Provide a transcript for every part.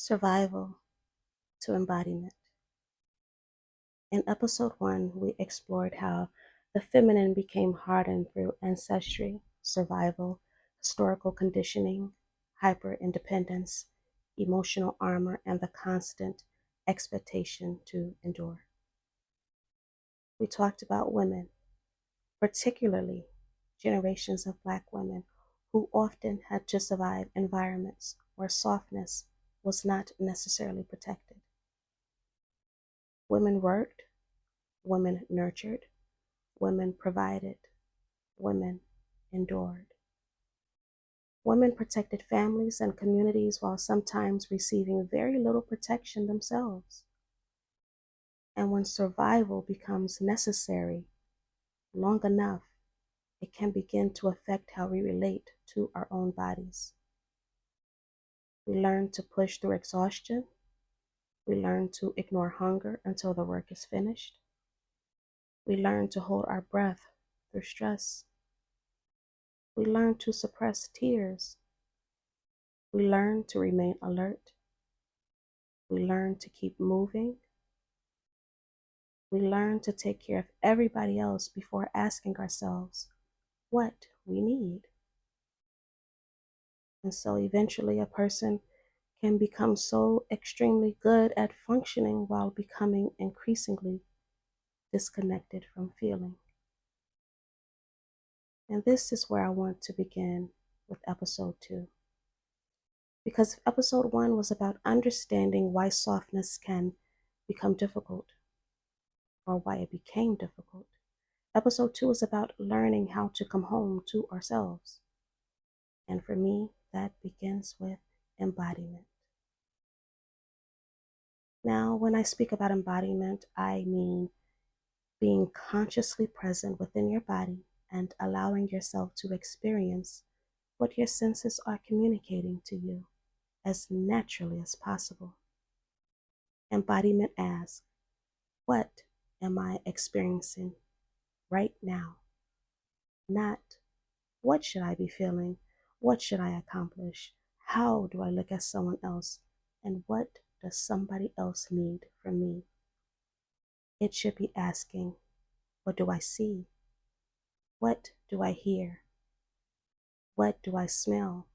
Survival to embodiment. In episode 1, we explored how the feminine became hardened through ancestry, survival, historical conditioning, hyper independence, emotional armor, and the constant expectation to endure. We talked about women, particularly generations of Black women who often had to survive environments where softness was not necessarily protected. Women worked, women nurtured, women provided, women endured. Women protected families and communities while sometimes receiving very little protection themselves. And when survival becomes necessary long enough, it can begin to affect how we relate to our own bodies. We learn to push through exhaustion. We learn to ignore hunger until the work is finished. We learn to hold our breath through stress. We learn to suppress tears. We learn to remain alert. We learn to keep moving. We learn to take care of everybody else before asking ourselves what we need. And so eventually a person can become so extremely good at functioning while becoming increasingly disconnected from feeling. And this is where I want to begin with episode 2. Because episode 1 was about understanding why softness can become difficult, or why it became difficult. Episode 2 is about learning how to come home to ourselves. And for me, that begins with embodiment. Now, when I speak about embodiment, I mean being consciously present within your body and allowing yourself to experience what your senses are communicating to you as naturally as possible. Embodiment asks, what am I experiencing right now? Not, what should I be feeling? What should I accomplish? How do I look at someone else? And what does somebody else need from me? It should be asking, what do I see? What do I hear? What do I smell?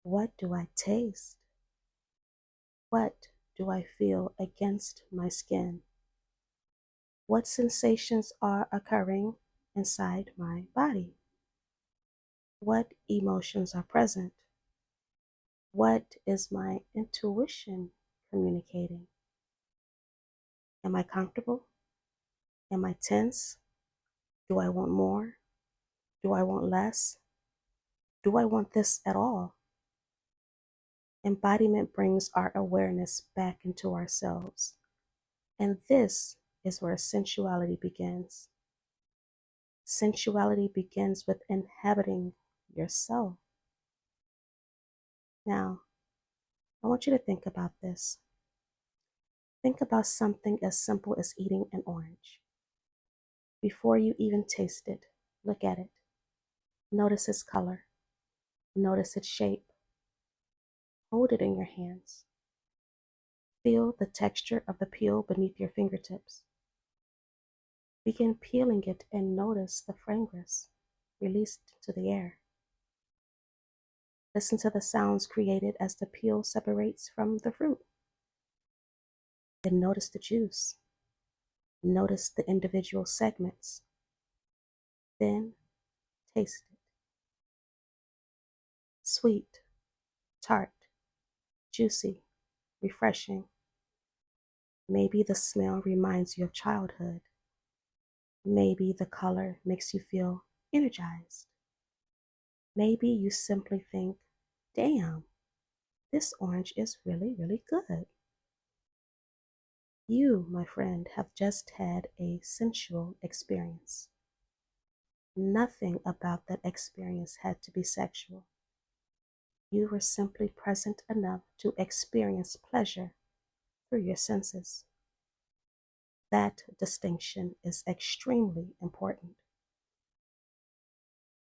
What do I taste? What do I feel against my skin? What sensations are occurring inside my body? What emotions are present? What is my intuition communicating? Am I comfortable? Am I tense? Do I want more? Do I want less? Do I want this at all? Embodiment brings our awareness back into ourselves. And this is where sensuality begins. Sensuality begins with inhabiting yourself. Now, I want you to think about this. Think about something as simple as eating an orange. Before you even taste it, look at it. Notice its color. Notice its shape. Hold it in your hands. Feel the texture of the peel beneath your fingertips. Begin peeling it and notice the fragrance released to the air. Listen to the sounds created as the peel separates from the fruit. Then notice the juice. Notice the individual segments. Then taste it. Sweet, tart, juicy, refreshing. Maybe the smell reminds you of childhood. Maybe the color makes you feel energized. Maybe you simply think, damn, this orange is really, really good. You, my friend, have just had a sensual experience. Nothing about that experience had to be sexual. You were simply present enough to experience pleasure through your senses. That distinction is extremely important.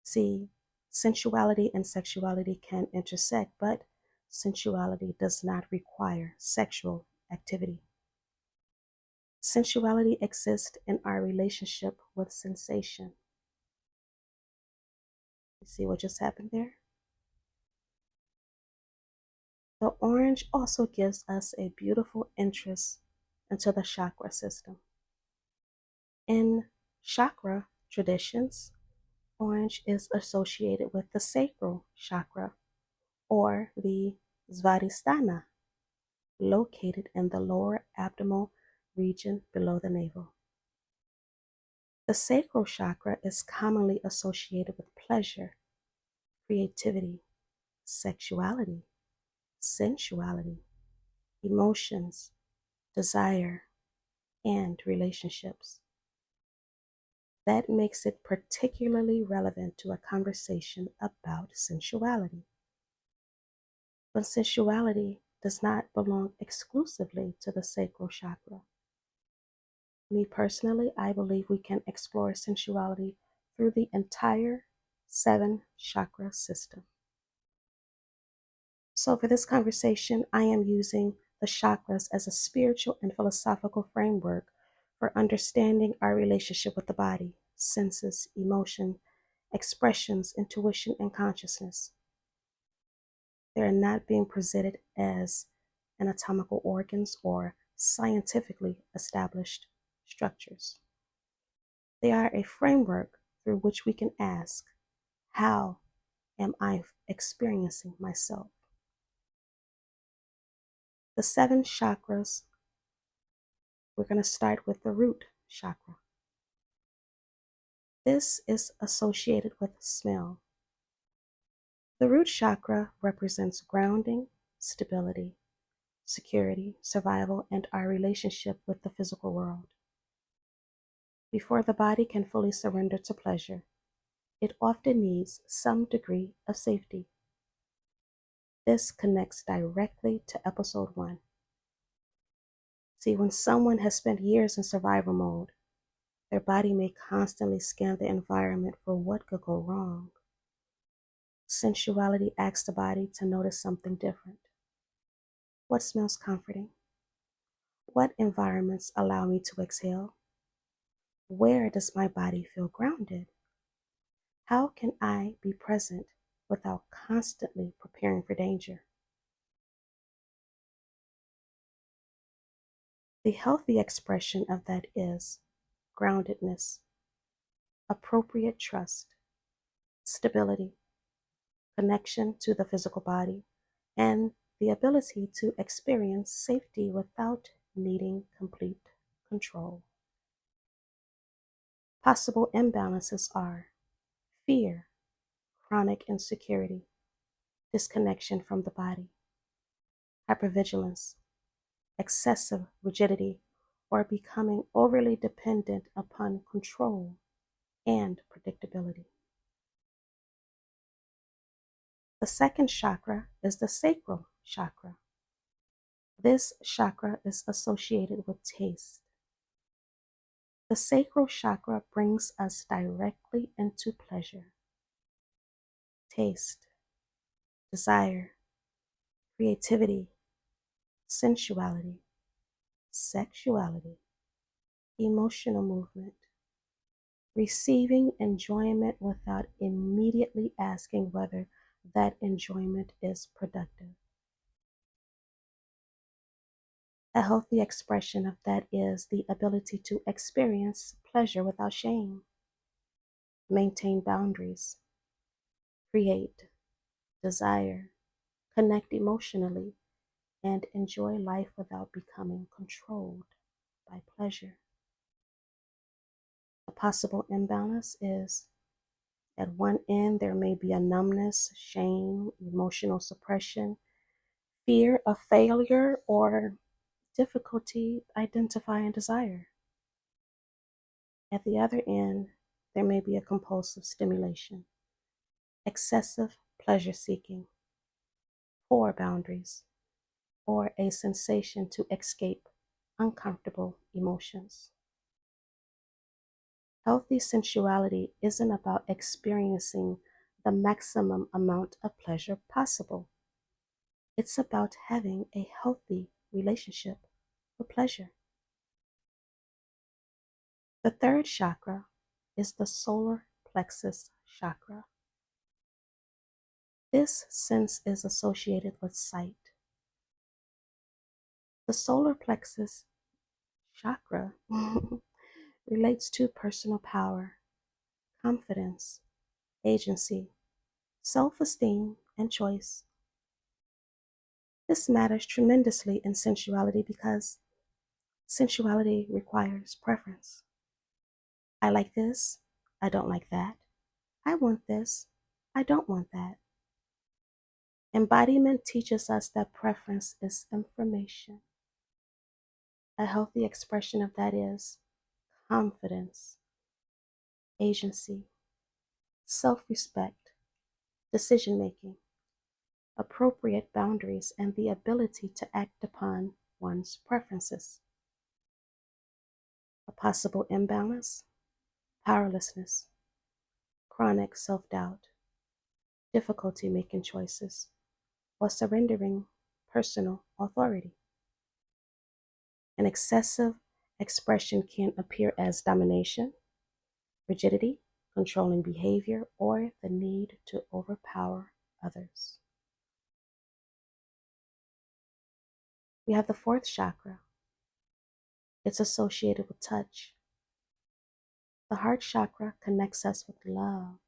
See, sensuality and sexuality can intersect, but sensuality does not require sexual activity. Sensuality exists in our relationship with sensation. You see what just happened there? The orange also gives us a beautiful interest into the chakra system. In chakra traditions, orange is associated with the sacral chakra or the svadhisthana, located in the lower abdominal region below the navel. The sacral chakra is commonly associated with pleasure, creativity, sexuality, sensuality, emotions, desire, and relationships. That makes it particularly relevant to a conversation about sensuality. But sensuality does not belong exclusively to the sacral chakra. Me personally, I believe we can explore sensuality through the entire 7 chakra system. So, for this conversation, I am using the chakras as a spiritual and philosophical framework for understanding our relationship with the body, senses, emotion, expressions, intuition, and consciousness. They are not being presented as anatomical organs or scientifically established structures. They are a framework through which we can ask, how am I experiencing myself? The 7 chakras, we're going to start with the root chakra. This is associated with smell. The root chakra represents grounding, stability, security, survival, and our relationship with the physical world. Before the body can fully surrender to pleasure, it often needs some degree of safety. This connects directly to episode 1. See, when someone has spent years in survival mode, their body may constantly scan the environment for what could go wrong. Sensuality asks the body to notice something different. What smells comforting? What environments allow me to exhale? Where does my body feel grounded? How can I be present without constantly preparing for danger? The healthy expression of that is groundedness, appropriate trust, stability, connection to the physical body, and the ability to experience safety without needing complete control. Possible imbalances are fear, chronic insecurity, disconnection from the body, hypervigilance, excessive rigidity, or becoming overly dependent upon control and predictability. The second chakra is the sacral chakra. This chakra is associated with taste. The sacral chakra brings us directly into pleasure, taste, desire, creativity, sensuality, sexuality, emotional movement, receiving enjoyment without immediately asking whether that enjoyment is productive. A healthy expression of that is the ability to experience pleasure without shame, maintain boundaries, create, desire, connect emotionally, and enjoy life without becoming controlled by pleasure. A possible imbalance is at one end there may be a numbness, shame, emotional suppression, fear of failure, or difficulty identifying desire. At the other end, there may be a compulsive stimulation, excessive pleasure seeking, poor boundaries, or a sensation to escape uncomfortable emotions. Healthy sensuality isn't about experiencing the maximum amount of pleasure possible. It's about having a healthy relationship with pleasure. The third chakra is the solar plexus chakra. This sense is associated with sight. The solar plexus chakra relates to personal power, confidence, agency, self-esteem, and choice. This matters tremendously in sensuality because sensuality requires preference. I like this, I don't like that. I want this, I don't want that. Embodiment teaches us that preference is information. A healthy expression of that is confidence, agency, self-respect, decision-making, appropriate boundaries, and the ability to act upon one's preferences. A possible imbalance, powerlessness, chronic self-doubt, difficulty making choices, or surrendering personal authority. An excessive expression can appear as domination, rigidity, controlling behavior, or the need to overpower others. We have the fourth chakra. It's associated with touch. The heart chakra connects us with love,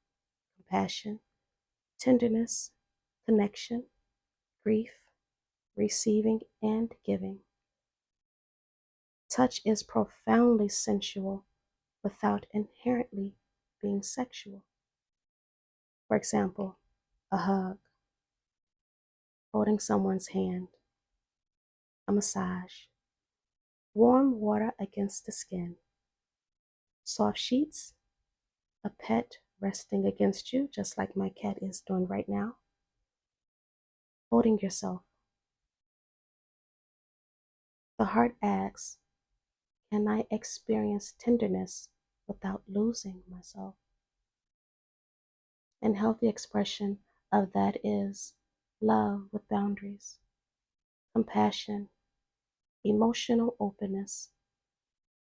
compassion, tenderness, connection, grief, receiving, and giving. Touch is profoundly sensual without inherently being sexual. For example, a hug, holding someone's hand, a massage, warm water against the skin, soft sheets, a pet resting against you, just like my cat is doing right now, holding yourself. The heart asks, can I experience tenderness without losing myself? And healthy expression of that is love with boundaries, compassion, emotional openness,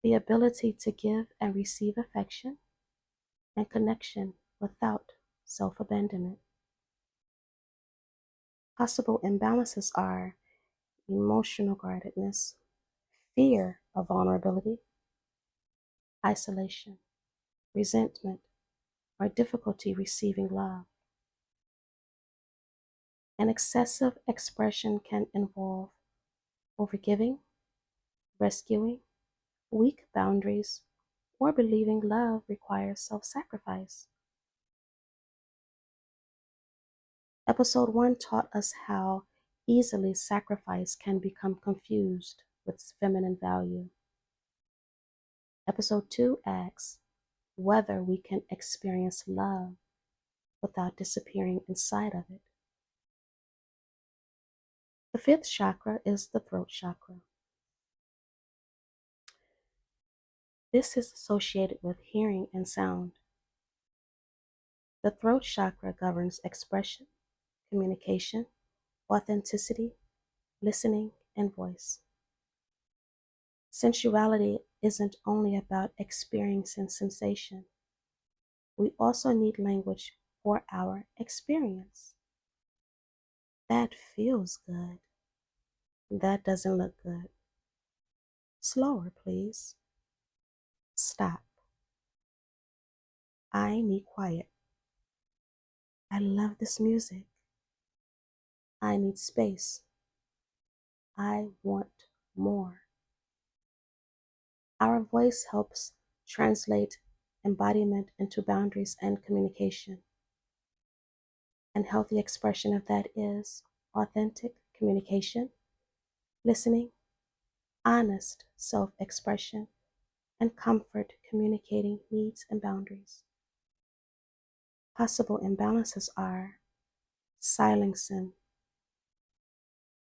the ability to give and receive affection, and connection without self-abandonment. Possible imbalances are emotional guardedness, fear of vulnerability, isolation, resentment, or difficulty receiving love. An excessive expression can involve overgiving, rescuing, weak boundaries, or believing love requires self-sacrifice. Episode 1 taught us how easily sacrifice can become confused with feminine value. Episode 2 asks whether we can experience love without disappearing inside of it. The fifth chakra is the throat chakra. This is associated with hearing and sound. The throat chakra governs expression, communication, authenticity, listening, and voice. Sensuality isn't only about experiencing sensation. We also need language for our experience. That feels good. That doesn't look good. Slower, please. Stop. I need quiet. I love this music. I need space. I want more. Our voice helps translate embodiment into boundaries and communication. And healthy expression of that is authentic communication, listening, honest self-expression, and comfort communicating needs and boundaries. Possible imbalances are silencing.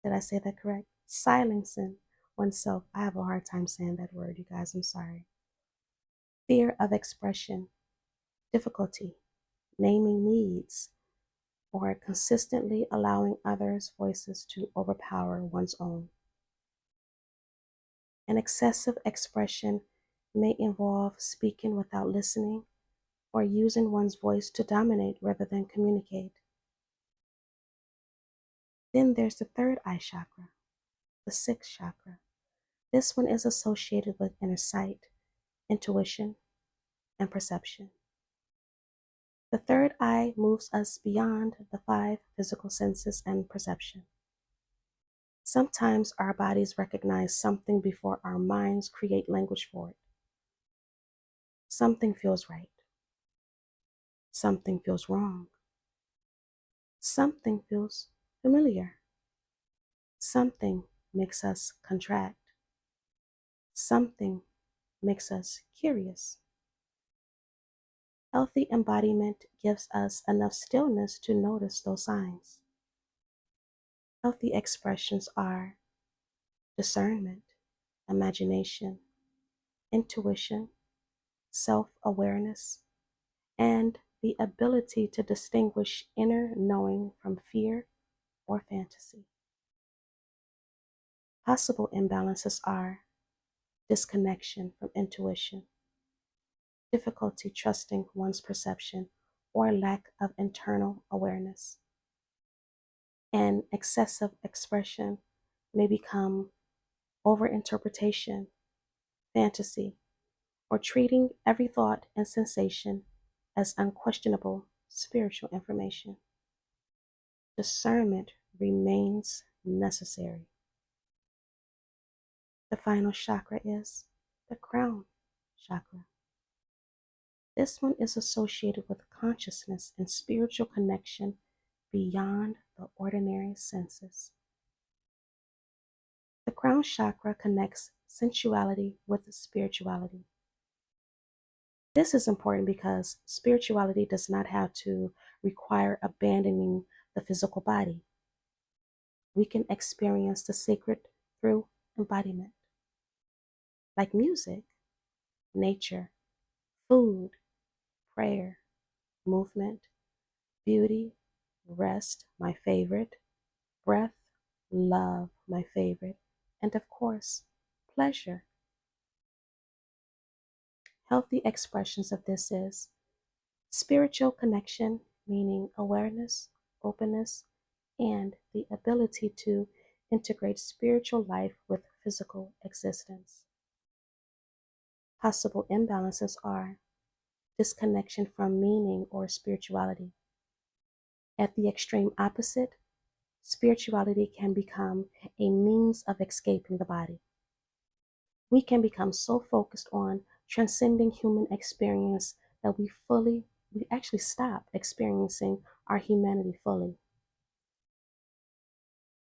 Did I say that correct? Silencing oneself. I have a hard time saying that word, you guys. I'm sorry. Fear of expression, difficulty naming needs, or consistently allowing others' voices to overpower one's own. An excessive expression may involve speaking without listening or using one's voice to dominate rather than communicate. Then there's the third eye chakra, the sixth chakra. This one is associated with inner sight, intuition, and perception. The third eye moves us beyond the five physical senses and perception. Sometimes our bodies recognize something before our minds create language for it. Something feels right. Something feels wrong. Something feels familiar. Something makes us contract. Something makes us curious. Healthy embodiment gives us enough stillness to notice those signs. Healthy expressions are discernment, imagination, intuition, self-awareness, and the ability to distinguish inner knowing from fear or fantasy. Possible imbalances are disconnection from intuition, difficulty trusting one's perception, or lack of internal awareness. And excessive expression may become overinterpretation, fantasy, or treating every thought and sensation as unquestionable spiritual information. Discernment remains necessary. The final chakra is the crown chakra. This one is associated with consciousness and spiritual connection beyond the ordinary senses. The crown chakra connects sensuality with spirituality. This is important because spirituality does not have to require abandoning the physical body. We can experience the sacred through embodiment, like music, nature, food, prayer, movement, beauty, rest, my favorite, breath, love, my favorite, and of course, pleasure. Healthy expressions of this is spiritual connection, meaning awareness, openness, and the ability to integrate spiritual life with physical existence. Possible imbalances are disconnection from meaning or spirituality. At the extreme opposite, spirituality can become a means of escaping the body. We can become so focused on transcending human experience that we actually stop experiencing our humanity fully.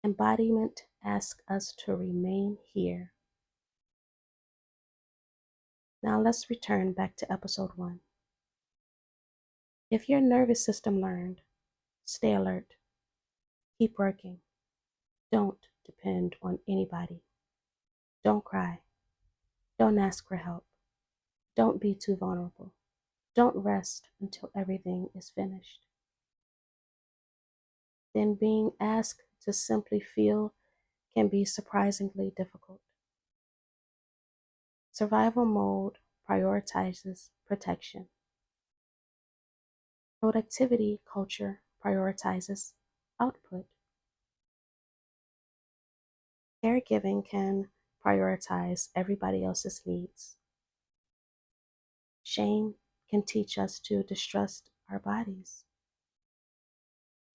Embodiment asks us to remain here. Now let's return back to episode 1. If your nervous system learned, stay alert. Keep working. Don't depend on anybody. Don't cry. Don't ask for help. Don't be too vulnerable. Don't rest until everything is finished. Then being asked to simply feel can be surprisingly difficult. Survival mode prioritizes protection. Productivity culture prioritizes output. Caregiving can prioritize everybody else's needs. Shame can teach us to distrust our bodies.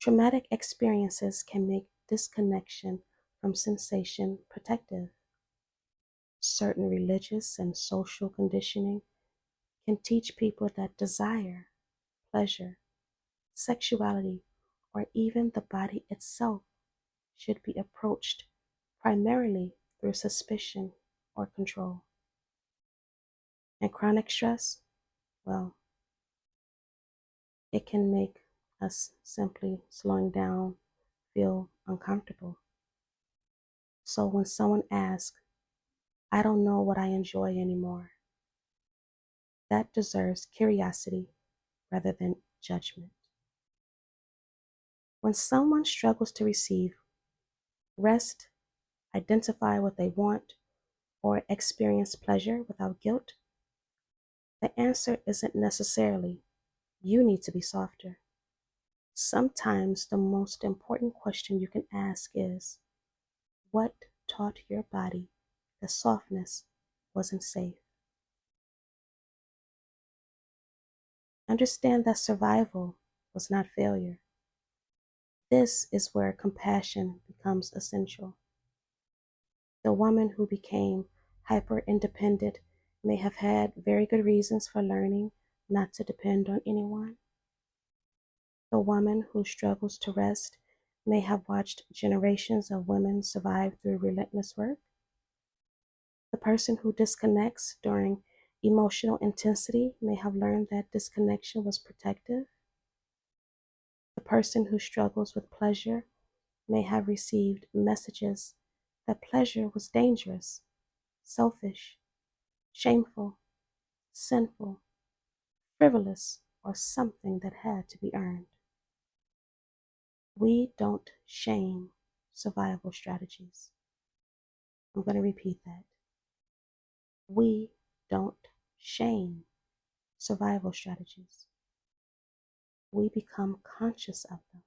Traumatic experiences can make disconnection from sensation protective. Certain religious and social conditioning can teach people that desire, pleasure, sexuality, or even the body itself should be approached primarily through suspicion or control. And chronic stress, well, it can make us simply slowing down feel uncomfortable. So when someone asks, I don't know what I enjoy anymore, that deserves curiosity rather than judgment. When someone struggles to receive rest, identify what they want, or experience pleasure without guilt, the answer isn't necessarily, you need to be softer. Sometimes the most important question you can ask is, what taught your body that softness wasn't safe? Understand that survival was not failure. This is where compassion becomes essential. The woman who became hyper independent may have had very good reasons for learning not to depend on anyone. The woman who struggles to rest may have watched generations of women survive through relentless work. The person who disconnects during emotional intensity may have learned that disconnection was protective. The person who struggles with pleasure may have received messages that pleasure was dangerous, selfish, shameful, sinful, frivolous, or something that had to be earned. We don't shame survival strategies. I'm going to repeat that. We don't shame survival strategies. We become conscious of them.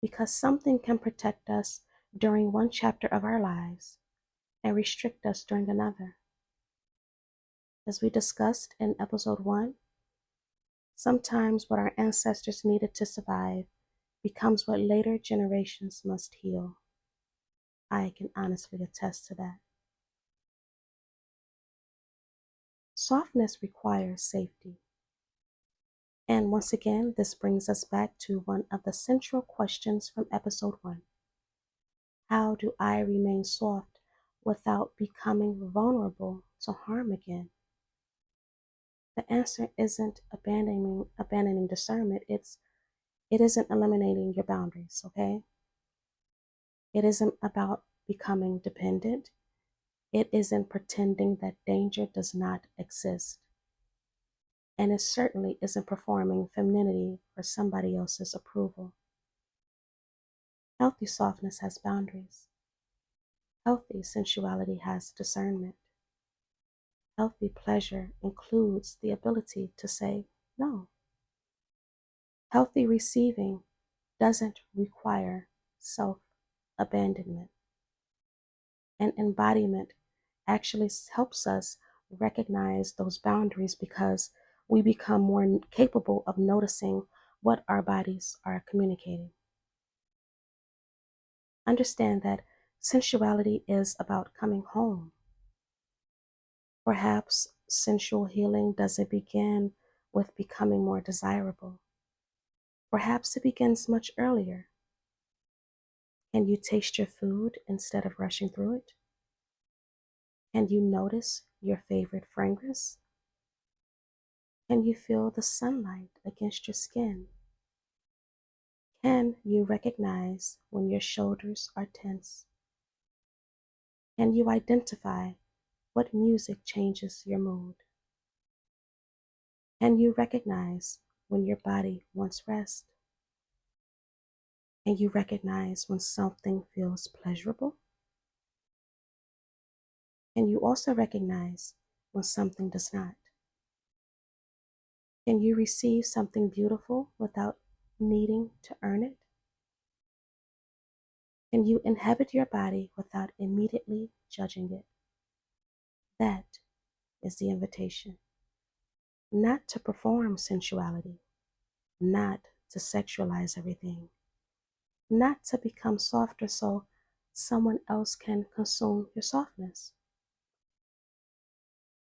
Because something can protect us during one chapter of our lives and restrict us during another. As we discussed in episode 1, sometimes what our ancestors needed to survive becomes what later generations must heal. I can honestly attest to that. Softness requires safety. And once again, this brings us back to one of the central questions from episode 1. How do I remain soft without becoming vulnerable to harm again? The answer isn't abandoning discernment. It isn't eliminating your boundaries, okay? It isn't about becoming dependent. It isn't pretending that danger does not exist. And it certainly isn't performing femininity for somebody else's approval. Healthy softness has boundaries. Healthy sensuality has discernment. Healthy pleasure includes the ability to say no. Healthy receiving doesn't require self-abandonment. And embodiment actually helps us recognize those boundaries because we become more capable of noticing what our bodies are communicating. Understand that sensuality is about coming home. Perhaps sensual healing doesn't begin with becoming more desirable. Perhaps it begins much earlier. Can you taste your food instead of rushing through it? Can you notice your favorite fragrance? Can you feel the sunlight against your skin? Can you recognize when your shoulders are tense? Can you identify what music changes your mood? Can you recognize when your body wants rest? Can you recognize when something feels pleasurable? Can you also recognize when something does not? Can you receive something beautiful without needing to earn it? Can you inhabit your body without immediately judging it? That is the invitation. Not to perform sensuality, not to sexualize everything, not to become softer so someone else can consume your softness,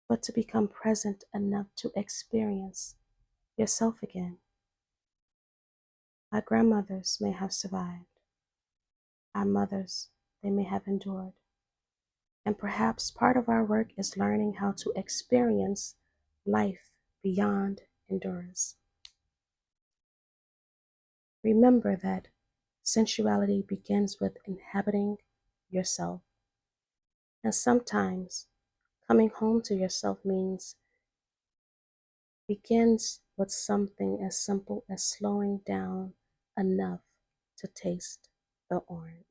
but to become present enough to experience yourself again. Our grandmothers may have survived. Our mothers, they may have endured. And perhaps part of our work is learning how to experience life beyond endurance. Remember that sensuality begins with inhabiting yourself. And sometimes coming home to yourself begins with something as simple as slowing down enough to taste the orange.